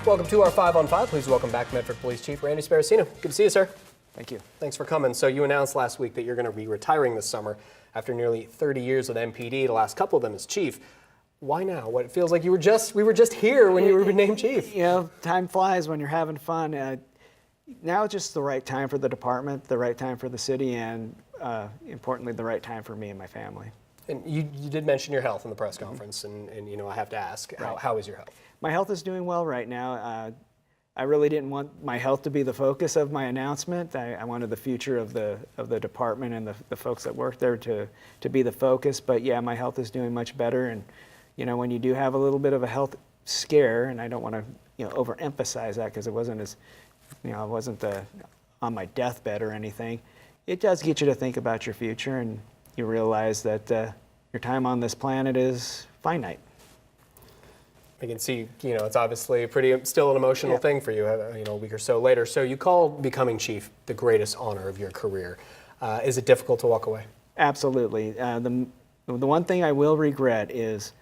Welcome to our 5 on 5. Please welcome back Medford Police Chief Randy Sparacino. Good to see you, sir. Thank you. Thanks for coming. So you announced last week that you're going to be retiring this summer after nearly 30 years with MPD, the last couple of them as chief. Why now? What it feels like we were just here when you were named chief. You know, time flies when you're having fun. Now it's just the right time for the department, the right time for the city, and importantly, the right time for me and my family. And you did mention your health in the press conference, and you know, I have to ask, how is your health? My health is doing well right now. I really didn't want my health to be the focus of my announcement. I wanted the future of the department and the folks that work there to be the focus. But yeah, my health is doing much better. And you know, when you do have a little bit of a health scare, and I don't want to overemphasize that because it wasn't as I wasn't on my deathbed or anything. It does get you to think about your future, and you realize that your time on this planet is finite. I can see, it's obviously still an emotional thing for you, a week or so later. So you call becoming chief the greatest honor of your career. Is it difficult to walk away? Absolutely. The one thing I will regret is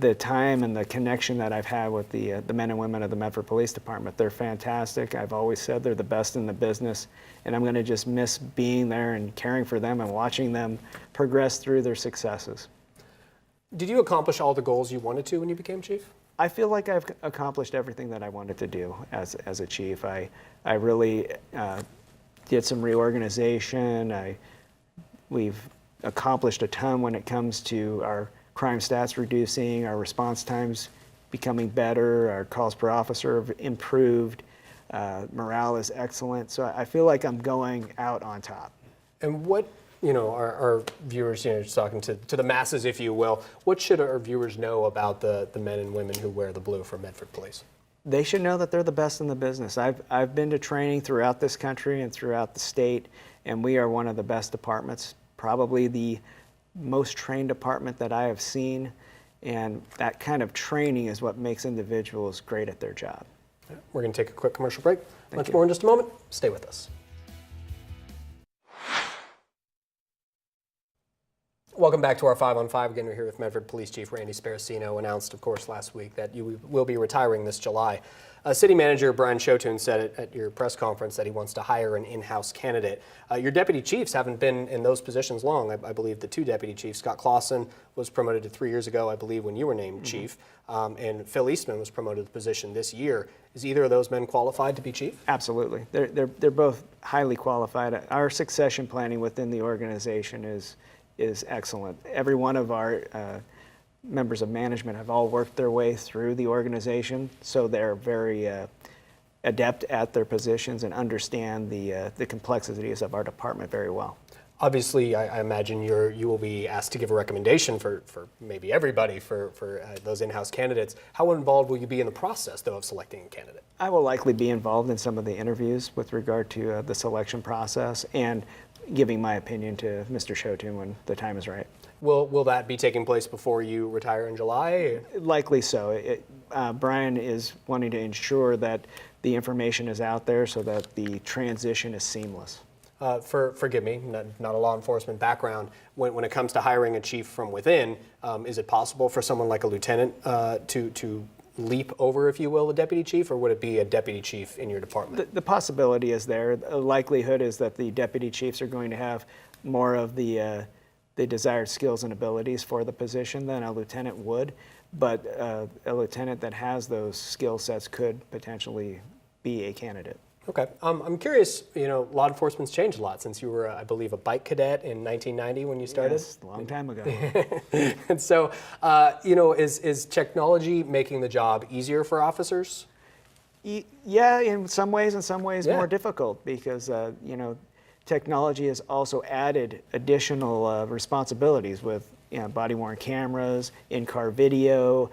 the time and the connection that I've had with the men and women of the Medford Police Department. They're fantastic. I've always said they're the best in the business, and I'm going to just miss being there and caring for them and watching them progress through their successes. Did you accomplish all the goals you wanted to when you became chief? I feel like I've accomplished everything that I wanted to do as a chief. I really did some reorganization. We've accomplished a ton when it comes to our crime stats reducing, our response times becoming better, our calls per officer have improved, morale is excellent. So I feel like I'm going out on top. And what, our viewers, just talking to the masses, if you will, what should our viewers know about the men and women who wear the blue for Medford Police? They should know that they're the best in the business. I've been to training throughout this country and throughout the state, and we are one of the best departments, probably the most trained department that I have seen, and that kind of training is what makes individuals great at their job. We're going to take a quick commercial break. Much more in just a moment. Stay with us. Welcome back to our 5 on 5. Again, we're here with Medford Police Chief Randy Sparacino. Announced, of course, last week that you will be retiring this July. City Manager Brian Shotun said at your press conference that he wants to hire an in-house candidate. Your deputy chiefs haven't been in those positions long. I believe the two deputy chiefs, Scott Clausen was promoted to 3 years ago, I believe, when you were named chief, and Phil Eastman was promoted to the position this year. Is either of those men qualified to be chief? Absolutely. They're both highly qualified. Our succession planning within the organization is excellent. Every one of our members of management have all worked their way through the organization, so they're very adept at their positions and understand the complexities of our department very well. Obviously, I imagine you will be asked to give a recommendation for maybe everybody for those in-house candidates. How involved will you be in the process, though, of selecting a candidate? I will likely be involved in some of the interviews with regard to the selection process and giving my opinion to Mr. Shotun when the time is right. Will that be taking place before you retire in July? Likely so. Brian is wanting to ensure that the information is out there so that the transition is seamless. Forgive me, not a law enforcement background. When it comes to hiring a chief from within, is it possible for someone like a lieutenant to leap over, if you will, a deputy chief, or would it be a deputy chief in your department? The possibility is there. The likelihood is that the deputy chiefs are going to have more of the desired skills and abilities for the position than a lieutenant would, but a lieutenant that has those skill sets could potentially be a candidate. Okay. I'm curious, law enforcement's changed a lot since you were, I believe, a bike cadet in 1990 when you started. Yes, a long time ago. And so, is technology making the job easier for officers? Yeah, in some ways more difficult because, technology has also added additional responsibilities with body-worn cameras, in-car video,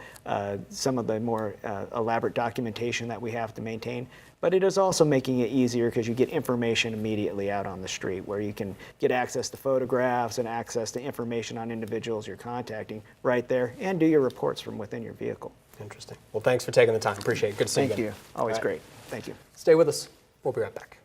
some of the more elaborate documentation that we have to maintain. But it is also making it easier because you get information immediately out on the street where you can get access to photographs and access to information on individuals you're contacting right there and do your reports from within your vehicle. Interesting. Well, thanks for taking the time. Appreciate it. Good to see you again. Thank you. Always great. Thank you. Stay with us. We'll be right back.